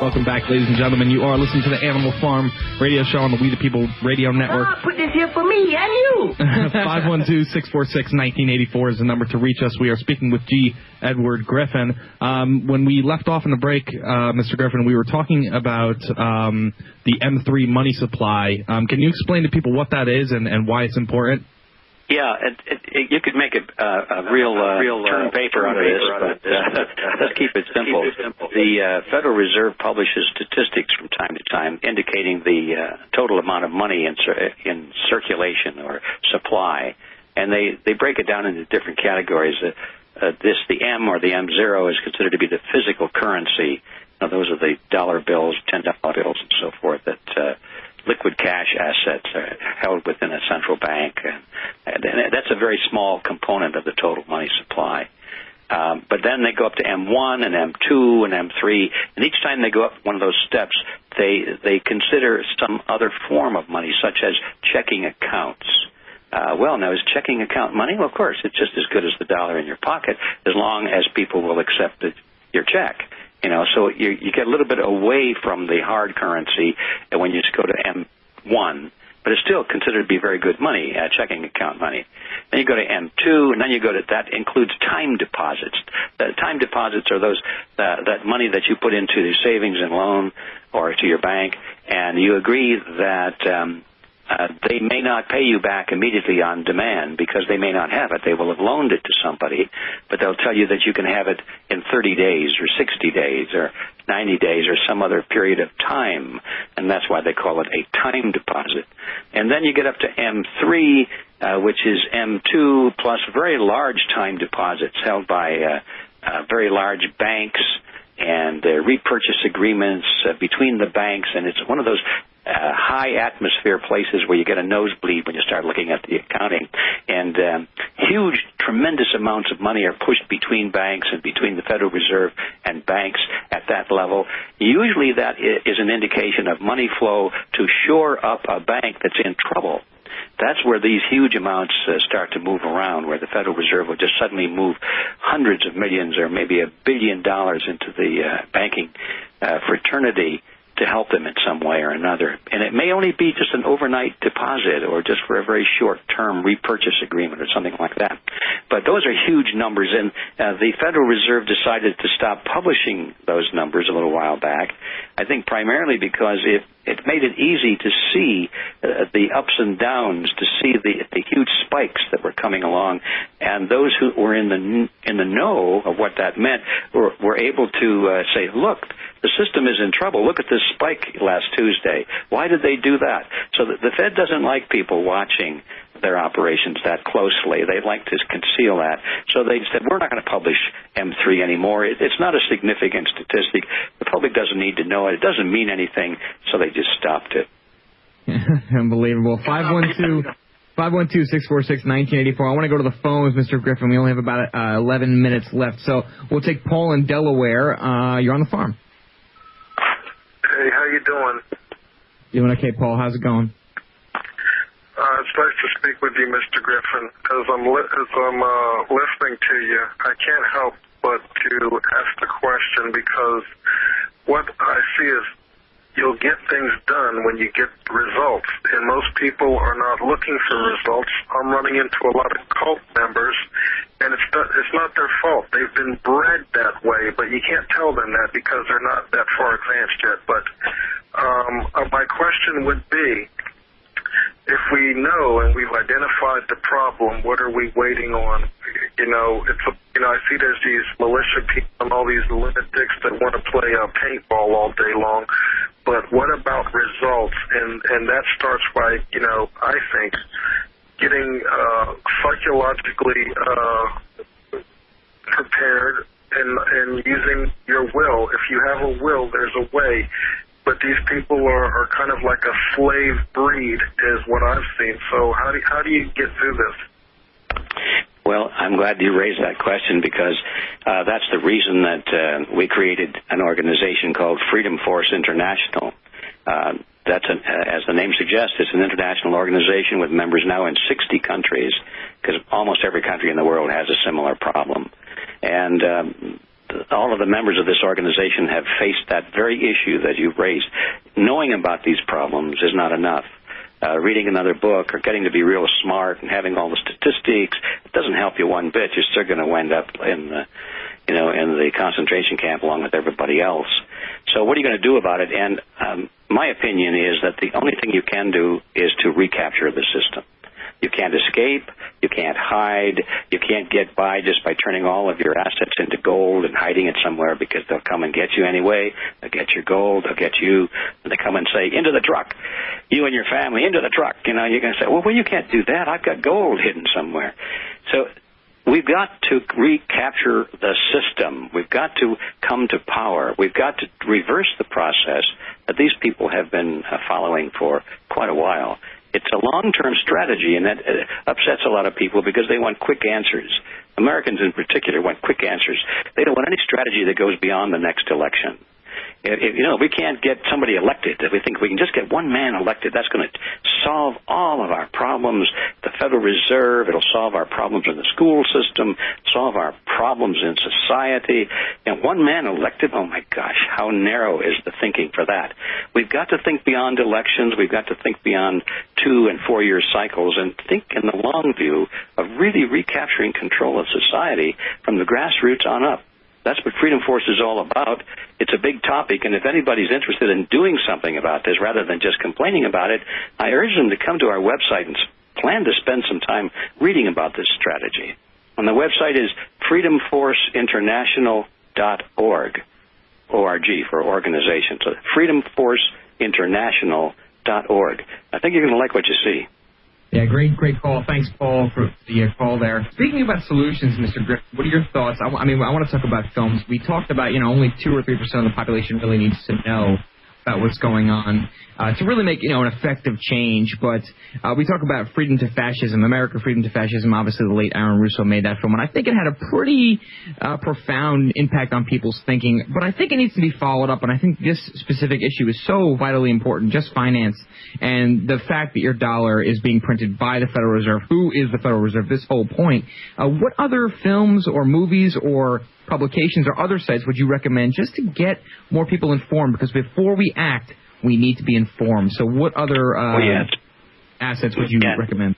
Welcome back, ladies and gentlemen. You are listening to the Animal Farm radio show on the We the People radio network. Put this here for me and you. 512-646-1984 is the number to reach us. We are speaking with G. Edward Griffin. When we left off in the break, Mr. Griffin, we were talking about the M3 money supply. Can you explain to people what that is and why it's important? Yeah, you could make a real term paper out of this, but let's keep it simple. The Federal Reserve publishes statistics from time to time indicating the total amount of money in circulation or supply, and they break it down into different categories. The M or the M0 is considered to be the physical currency. Now, those are the dollar bills, $10 bills, and so forth that liquid cash assets are held within a central bank, and that's a very small component of the total money supply. But then they go up to M1 and M2 and M3, and each time they go up one of those steps, they consider some other form of money, such as checking accounts. Now, is checking account money? Well, of course, it's just as good as the dollar in your pocket, as long as people will accept your check. So you get a little bit away from the hard currency when you just go to M1, but it's still considered to be very good money, checking account money. Then you go to M2, and then you go to, that includes time deposits. Time deposits are those that money that you put into the savings and loan or to your bank, and you agree that they may not pay you back immediately on demand because they may not have it. They will have loaned it to somebody, but they'll tell you that you can have it in 30 days or 60 days or 90 days or some other period of time, and that's why they call it a time deposit. And then you get up to M3, which is M2 plus very large time deposits held by very large banks and repurchase agreements between the banks, and it's one of those high atmosphere places where you get a nosebleed when you start looking at the accounting, and huge, tremendous amounts of money are pushed between banks and between the Federal Reserve and banks at that level. Usually that is an indication of money flow to shore up a bank that's in trouble. That's where these huge amounts start to move around, where the Federal Reserve will just suddenly move hundreds of millions or maybe $1 billion into the banking fraternity to help them in some way or another. And it may only be just an overnight deposit or just for a very short-term repurchase agreement or something like that. But those are huge numbers, and the Federal Reserve decided to stop publishing those numbers a little while back, I think primarily because it made it easy to see the ups and downs, to see the huge spikes that were coming along, and those who were in the know of what that meant were able to say, look, the system is in trouble. Look at this spike last Tuesday. Why did they do that? So the Fed doesn't like people watching their operations that closely. They like to conceal that. So they said, we're not going to publish M3 anymore. It's not a significant statistic. The public doesn't need to know it. It doesn't mean anything, so they just stopped it. Unbelievable. 512-646-1984. I want to go to the phones, Mr. Griffin. We only have about 11 minutes left, so we'll take Paul in Delaware. You're on the farm. Hey, how you doing? Doing okay, Paul. How's it going? It's nice to speak with you, Mr. Griffin. As I'm listening to you, I can't help but to ask the question, because what I see is you'll get things done when you get results, and most people are not looking for results. I'm running into a lot of cult members, and it's not their fault. They've been bred that way, but you can't tell them that because they're not that far advanced yet. But my question would be, if we know and we've identified the problem, what are we waiting on? I see there's these militia people and all these lunatics that want to play paintball all day long. But what about results? And that starts by, I think, getting psychologically prepared and using your will. If you have a will, there's a way. But these people are kind of like a slave breed, is what I've seen. So how do you get through this? Well, I'm glad you raised that question, because that's the reason that we created an organization called Freedom Force International. As the name suggests, it's an international organization with members now in 60 countries, because almost every country in the world has a similar problem. And all of the members of this organization have faced that very issue that you've raised. Knowing about these problems is not enough. Reading another book or getting to be real smart and having all the statistics, it doesn't help you one bit. You're still going to wind up in the concentration camp along with everybody else. So what are you going to do about it? And my opinion is that the only thing you can do is to recapture the system. You can't escape. You can't hide. You can't get by just by turning all of your assets into gold and hiding it somewhere, because they'll come and get you anyway. They'll get your gold. They'll get you. And they come and say, into the truck. You and your family, into the truck. You're going to say, well, you can't do that. I've got gold hidden somewhere. So we've got to recapture the system. We've got to come to power. We've got to reverse the process that these people have been following for quite a while. It's a long-term strategy, and that upsets a lot of people because they want quick answers. Americans in particular want quick answers. They don't want any strategy that goes beyond the next election. If we can't get somebody elected, if we think we can just get one man elected, that's going to solve all of our problems. The Federal Reserve, it'll solve our problems in the school system, solve our problems in society. And one man elected, oh my gosh, how narrow is the thinking for that? We've got to think beyond elections. We've got to think beyond 2- and 4-year cycles and think in the long view of really recapturing control of society from the grassroots on up. That's what Freedom Force is all about. It's a big topic, and if anybody's interested in doing something about this rather than just complaining about it, I urge them to come to our website and plan to spend some time reading about this strategy. And the website is freedomforceinternational.org, O-R-G for organization. So freedomforceinternational.org. I think you're going to like what you see. Yeah, great call. Thanks, Paul, for the call there. Speaking about solutions, Mr. Griffin, what are your thoughts? I want to talk about films. We talked about, only 2 or 3% of the population really needs to know about what's going on to really make, an effective change. But we talk about Freedom to Fascism, America, Freedom to Fascism. Obviously, the late Aaron Russo made that film, and I think it had a pretty profound impact on people's thinking. But I think it needs to be followed up, and I think this specific issue is so vitally important, just finance, and the fact that your dollar is being printed by the Federal Reserve. Who is the Federal Reserve? This whole point. What other films or movies or publications or other sites would you recommend just to get more people informed? Because before we act, we need to be informed. So what other assets would you recommend?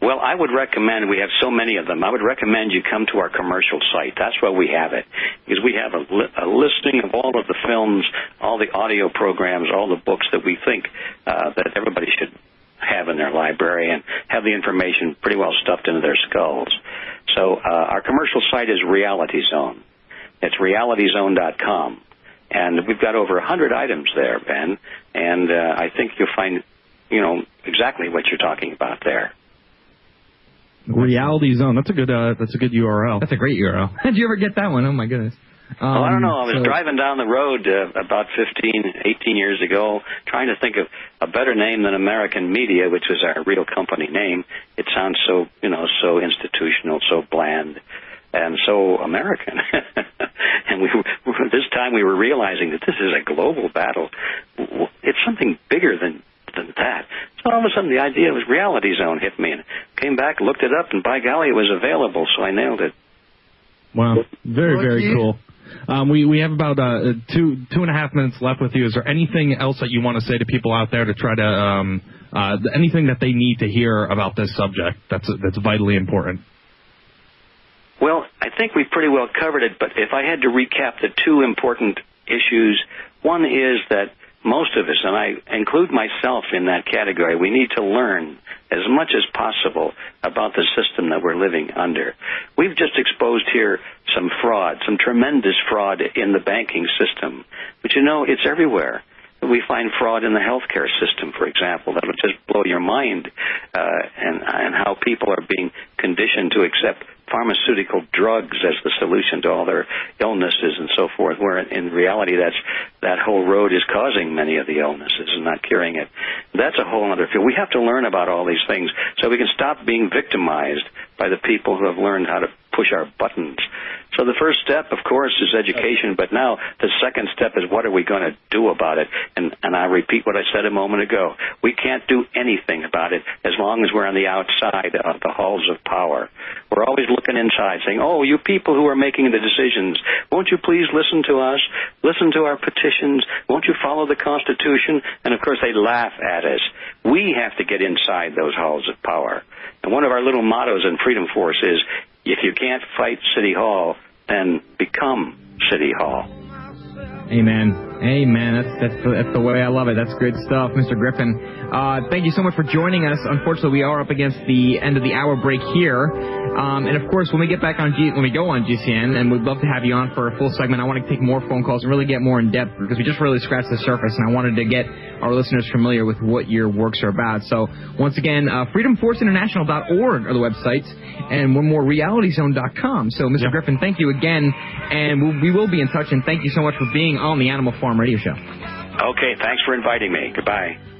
Well, I would recommend, we have so many of them, I would recommend you come to our commercial site. That's where we have it. Because we have a listing of all of the films, all the audio programs, all the books that we think that everybody should have in their library and have the information pretty well stuffed into their skulls. So our commercial site is Reality Zone. It's realityzone.com. And we've got over 100 items there, Ben, and I think you'll find, exactly what you're talking about there. Reality Zone. That's a good URL. That's a great URL. Did you ever get that one? Oh my goodness. I don't know. I was driving down the road about 18 years ago, trying to think of a better name than American Media, which was our real company name. It sounds so, so institutional, so bland, and so American. And this time we were realizing that this is a global battle. It's something bigger than that. So all of a sudden the idea was Reality Zone hit me, and came back, looked it up, and by golly, it was available, so I nailed it. Wow. Very, very cool. We have about 2.5 minutes left with you. Is there anything else that you want to say to people out there to try to anything that they need to hear about this subject that's vitally important? Well, I think we pretty well covered it, but if I had to recap the 2 important issues, one is that most of us, and I include myself in that category, we need to learn as much as possible about the system that we're living under. We've just exposed here some fraud, some tremendous fraud in the banking system. But it's everywhere. We find fraud in the healthcare system, for example. That would just blow your mind, and how people are being conditioned to accept pharmaceutical drugs as the solution to all their illnesses and so forth, where in reality that whole road is causing many of the illnesses and not curing it. That's a whole other field. We have to learn about all these things so we can stop being victimized by the people who have learned how to push our buttons. So the first step, of course, is education, but now the second step is what are we going to do about it? And I repeat what I said a moment ago. We can't do anything about it as long as we're on the outside of the halls of power. We're always looking inside saying, oh, you people who are making the decisions, won't you please listen to us? Listen to our petitions. Won't you follow the Constitution? And, of course, they laugh at us. We have to get inside those halls of power. And one of our little mottos in Freedom Force is, if you can't fight City Hall, then become City Hall. Amen. That's the way I love it. That's good stuff, Mr. Griffin. Thank you so much for joining us. Unfortunately, we are up against the end of the hour break here. And of course, when we get back on when we go on GCN, and we'd love to have you on for a full segment, I want to take more phone calls and really get more in depth, because we just really scratched the surface, and I wanted to get our listeners familiar with what your works are about. So once again, freedomforceinternational.org are the websites, and one more, realityzone.com. So Mr. Griffin, thank you again, and we will be in touch, and thank you so much for being on the Animal Farm Radio Show. Okay, thanks for inviting me. Goodbye.